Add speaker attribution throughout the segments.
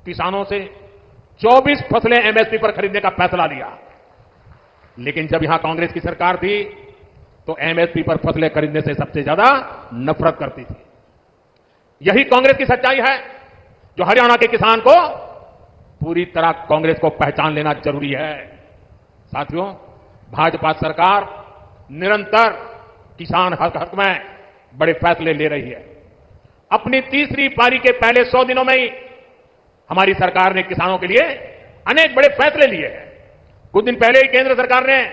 Speaker 1: किसानों से 24 फसलें एमएसपी पर खरीदने का फैसला लिया। लेकिन जब यहां कांग्रेस की सरकार थी तो एमएसपी पर फसलें खरीदने से सबसे ज्यादा नफरत करती थी। यही कांग्रेस की सच्चाई है जो हरियाणा के किसान को पूरी तरह कांग्रेस को पहचान लेना जरूरी है। साथियों, भाजपा सरकार निरंतर किसान हक में बड़े फैसले ले रही है। अपनी तीसरी पारी के पहले 100 दिनों में ही हमारी सरकार ने किसानों के लिए अनेक बड़े फैसले लिए हैं। कुछ दिन पहले ही केंद्र सरकार ने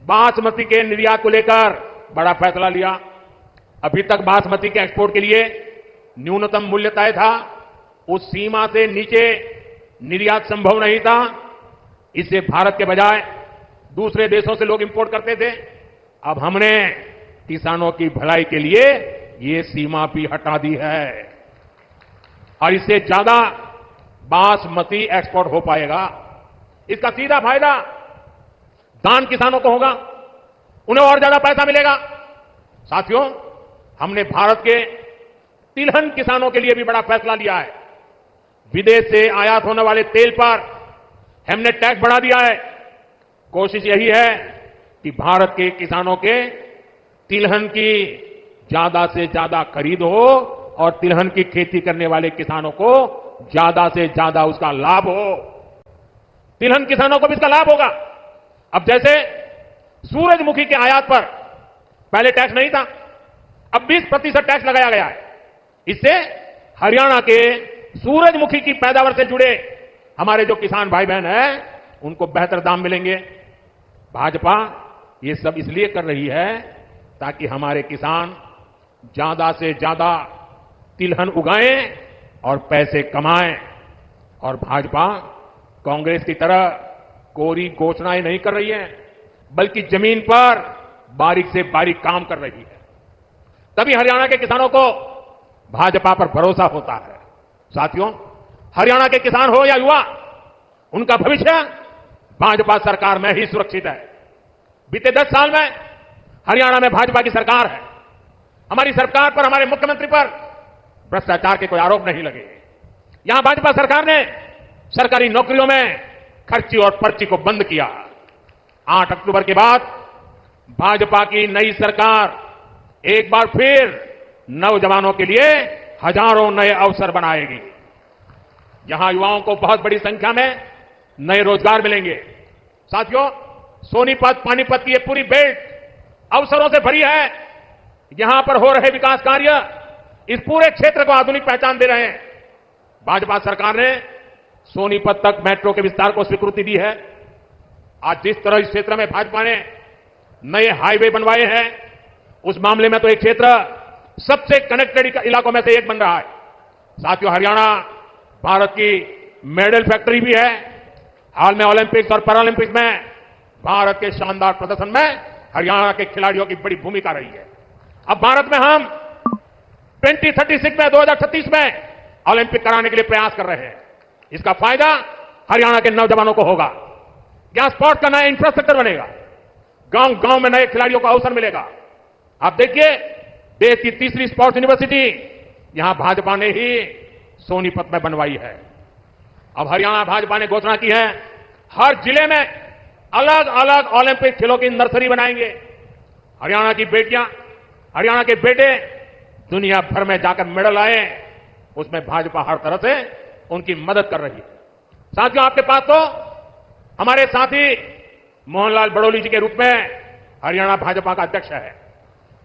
Speaker 1: बासमती के निर्यात को लेकर बड़ा फैसला लिया। अभी तक बासमती के एक्सपोर्ट के लिए न्यूनतम मूल्य तय था, उस सीमा से नीचे निर्यात संभव नहीं था। इससे भारत के बजाय दूसरे देशों से लोग इंपोर्ट करते थे। अब हमने किसानों की भलाई के लिए ये सीमा भी हटा दी है और इससे ज्यादा बासमती एक्सपोर्ट हो पाएगा। इसका सीधा फायदा धान किसानों को होगा, उन्हें और ज्यादा पैसा मिलेगा। साथियों, हमने भारत के तिलहन किसानों के लिए भी बड़ा फैसला लिया है। विदेश से आयात होने वाले तेल पर हमने टैक्स बढ़ा दिया है। कोशिश यही है कि भारत के किसानों के तिलहन की ज्यादा से ज्यादा खरीद हो और तिलहन की खेती करने वाले किसानों को ज्यादा से ज्यादा उसका लाभ हो। तिलहन किसानों को भी इसका लाभ होगा। अब जैसे सूरजमुखी के आयात पर पहले टैक्स नहीं था, अब 20% टैक्स लगाया गया है। इससे हरियाणा के सूरजमुखी की पैदावार से जुड़े हमारे जो किसान भाई बहन हैं उनको बेहतर दाम मिलेंगे। भाजपा ये सब इसलिए कर रही है ताकि हमारे किसान ज्यादा से ज्यादा तिलहन उगाएं और पैसे कमाएं। और भाजपा कांग्रेस की तरह कोरी घोषणाएं नहीं कर रही है, बल्कि जमीन पर बारीक से बारीक काम कर रही है। तभी हरियाणा के किसानों को भाजपा पर भरोसा होता है। साथियों, हरियाणा के किसान हो या युवा, उनका भविष्य भाजपा सरकार में ही सुरक्षित है। बीते 10 साल में हरियाणा में भाजपा की सरकार है। हमारी सरकार पर, हमारे मुख्यमंत्री पर भ्रष्टाचार के कोई आरोप नहीं लगे। यहां भाजपा सरकार ने सरकारी नौकरियों में खर्ची और पर्ची को बंद किया। 8 अक्टूबर के बाद भाजपा की नई सरकार एक बार फिर नौजवानों के लिए हजारों नए अवसर बनाएगी। यहां युवाओं को बहुत बड़ी संख्या में नए रोजगार मिलेंगे। साथियों, सोनीपत, पानीपत की ये पूरी बेल्ट अवसरों से भरी है। यहां पर हो रहे विकास कार्य इस पूरे क्षेत्र को आधुनिक पहचान दे रहे हैं। भाजपा सरकार ने सोनीपत तक मेट्रो के विस्तार को स्वीकृति दी है। आज जिस तरह इस क्षेत्र में भाजपा ने नए हाईवे बनवाए हैं, उस मामले में तो एक क्षेत्र सबसे कनेक्टेड इलाकों में से एक बन रहा है। साथियों, हरियाणा भारत की मेडल फैक्ट्री भी है। हाल में ओलंपिक्स और पैरालंपिक्स में भारत के शानदार प्रदर्शन में हरियाणा के खिलाड़ियों की बड़ी भूमिका रही है। अब भारत में हम 2036 में, 2036 में ओलंपिक कराने के लिए प्रयास कर रहे हैं। इसका फायदा हरियाणा के नौजवानों को होगा। यहां स्पोर्ट का नया इंफ्रास्ट्रक्चर बनेगा। गांव गांव में नए खिलाड़ियों को अवसर मिलेगा। आप देखिए, देश की तीसरी स्पोर्ट्स यूनिवर्सिटी यहां भाजपा ने ही सोनीपत में बनवाई है। अब हरियाणा भाजपा ने घोषणा की है, हर जिले में अलग अलग ओलंपिक खेलों की नर्सरी बनाएंगे। हरियाणा की बेटियां, हरियाणा के बेटे दुनिया भर में जाकर मेडल आए, उसमें भाजपा हर तरह से उनकी मदद कर रही है। साथियों, आपके पास तो हमारे साथी मोहनलाल बड़ोली जी के रूप में हरियाणा भाजपा का अध्यक्ष है।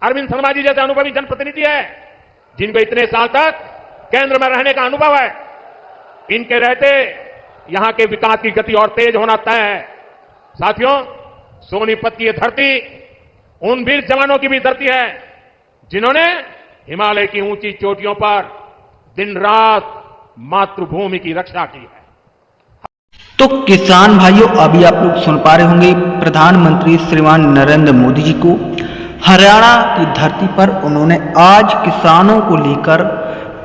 Speaker 1: अरविंद शर्मा जी जैसे अनुभवी जनप्रतिनिधि है, जिनको इतने साल तक केंद्र में रहने का अनुभव है। इनके रहते यहां के विकास की गति और तेज होना तय है। साथियों, सोनीपत की यह धरती उन वीर जवानों की भी धरती है जिन्होंने हिमालय की ऊंची चोटियों पर दिन रात मातृभूमि की रक्षा की है।
Speaker 2: तो किसान भाइयों, अभी आप लोग सुन पा रहे होंगे प्रधानमंत्री श्रीमान नरेंद्र मोदी जी को। हरियाणा की धरती पर उन्होंने आज किसानों को लेकर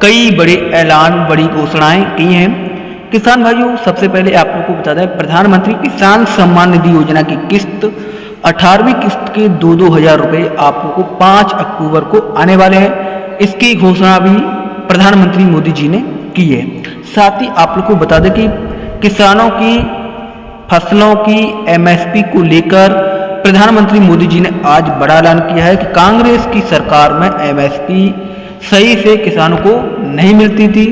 Speaker 2: कई बड़े ऐलान, बड़ी घोषणाएं की हैं। किसान भाइयों, सबसे पहले आप लोगों को बता दें, प्रधानमंत्री किसान सम्मान निधि योजना की किस्त 18वीं किस्त के 2-2 हजार रुपए आप लोगों को 5 अक्टूबर को आने वाले हैं। इसकी घोषणा भी प्रधानमंत्री मोदी जी ने की है। साथ ही आप लोग को बता दें कि किसानों की फसलों की एमएसपी को लेकर प्रधानमंत्री मोदी जी ने आज बड़ा ऐलान किया है कि कांग्रेस की सरकार में एमएसपी सही से किसानों को नहीं मिलती थी,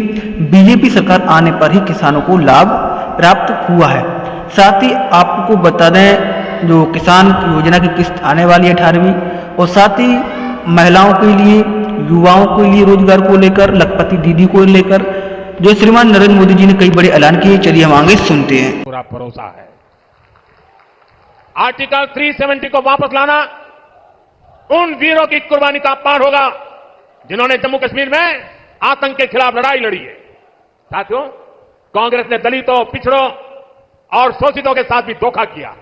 Speaker 2: बीजेपी सरकार आने पर ही किसानों को लाभ प्राप्त हुआ है। साथ ही आपको बता दें जो किसान योजना की किस्त आने वाली है 18वीं, और साथ ही महिलाओं के लिए, युवाओं के लिए रोजगार को लेकर, लखपति दीदी को लेकर जो श्रीमान नरेंद्र मोदी जी ने कई बड़े ऐलान किए। चलिए हम आगे सुनते हैं।
Speaker 1: पूरा भरोसा है आर्टिकल 370 को वापस लाना उन वीरों की कुर्बानी का अपमान होगा जिन्होंने जम्मू कश्मीर में आतंक के खिलाफ लड़ाई लड़ी है। साथियों, कांग्रेस ने दलितों, पिछड़ों और शोषितों के साथ भी धोखा किया।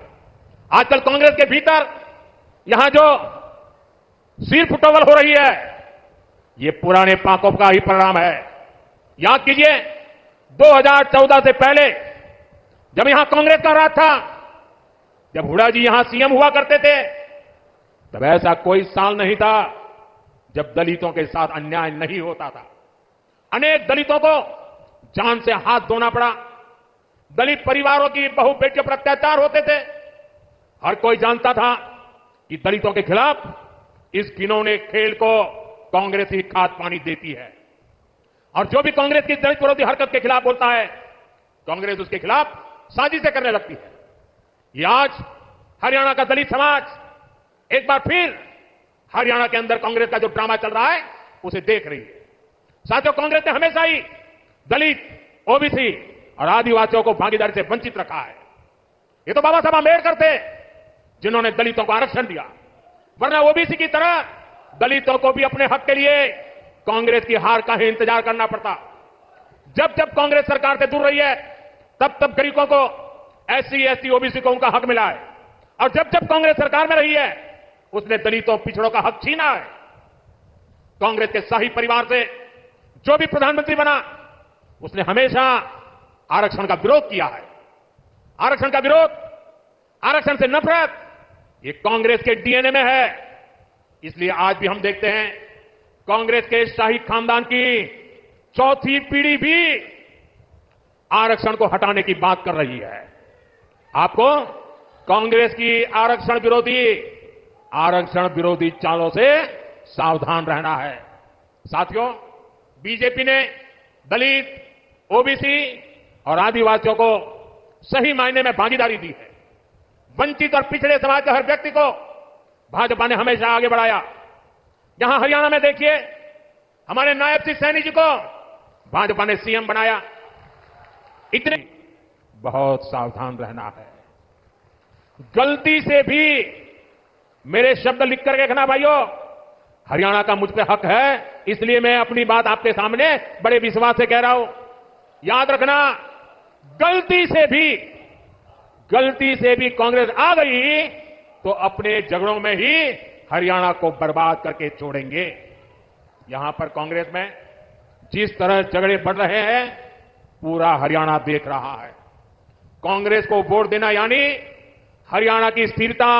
Speaker 1: आजकल कांग्रेस के भीतर यहां जो सिर फुटोवल हो रही है, ये पुराने पाकों का ही परिणाम है। याद कीजिए 2014 से पहले जब यहां कांग्रेस का राज था, जब हुड्डा जी यहां सीएम हुआ करते थे, तब ऐसा कोई साल नहीं था जब दलितों के साथ अन्याय नहीं होता था। अनेक दलितों को जान से हाथ धोना पड़ा। दलित परिवारों की बहु बेटियों पर अत्याचार होते थे। हर कोई जानता था कि दलितों के खिलाफ इस घिनौने खेल को कांग्रेस ही खाद पानी देती है, और जो भी कांग्रेस की दलित विरोधी हरकत के खिलाफ बोलता है, कांग्रेस उसके खिलाफ साजिशें करने लगती है। ये आज हरियाणा का दलित समाज एक बार फिर हरियाणा के अंदर कांग्रेस का जो ड्रामा चल रहा है उसे देख रही है। साथियों, कांग्रेस ने हमेशा ही दलित, ओबीसी और आदिवासियों को भागीदारी से वंचित रखा है। ये तो बाबा साहब आंबेडकर थे जिन्होंने दलितों को आरक्षण दिया, वरना ओबीसी की तरह दलितों को भी अपने हक के लिए कांग्रेस की हार का ही इंतजार करना पड़ता। जब जब कांग्रेस सरकार से दूर रही है, तब तब गरीबों को, एससी, एसटी, ओबीसी को उनका हक मिला है, और जब जब कांग्रेस सरकार में रही है, उसने दलितों, पिछड़ों का हक छीना है। कांग्रेस के शाही परिवार से जो भी प्रधानमंत्री बना, उसने हमेशा आरक्षण का विरोध किया है। आरक्षण का विरोध, आरक्षण से नफरत, ये कांग्रेस के डीएनए में है। इसलिए आज भी हम देखते हैं कांग्रेस के शाही खानदान की चौथी पीढ़ी भी आरक्षण को हटाने की बात कर रही है। आपको कांग्रेस की आरक्षण विरोधी चालों से सावधान रहना है। साथियों, बीजेपी ने दलित, ओबीसी और आदिवासियों को सही मायने में भागीदारी दी है। वंचित और पिछड़े समाज के हर व्यक्ति को भाजपा ने हमेशा आगे बढ़ाया। यहां हरियाणा में देखिए, हमारे नायब सिंह सैनी जी को भाजपा ने सीएम बनाया। इतने बहुत सावधान रहना है। गलती से भी मेरे शब्द लिख करके रखना भाइयों, हरियाणा का मुझ पे हक है, इसलिए मैं अपनी बात आपके सामने बड़े विश्वास से कह रहा हूं। याद रखना, गलती से भी कांग्रेस आ गई तो अपने झगड़ों में ही हरियाणा को बर्बाद करके छोड़ेंगे। यहां पर कांग्रेस में जिस तरह झगड़े बढ़ रहे हैं, पूरा हरियाणा देख रहा है। कांग्रेस को वोट देना यानी हरियाणा की स्थिरता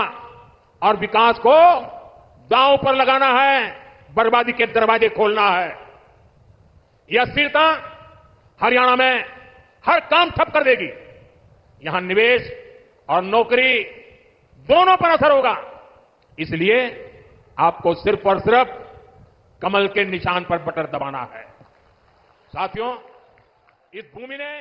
Speaker 1: और विकास को दांव पर लगाना है, बर्बादी के दरवाजे खोलना है। यह अस्थिरता हरियाणा में हर काम ठप कर देगी। यहां निवेश और नौकरी दोनों पर असर होगा। इसलिए आपको सिर्फ और सिर्फ कमल के निशान पर बटन दबाना है। साथियों, इस भूमि ने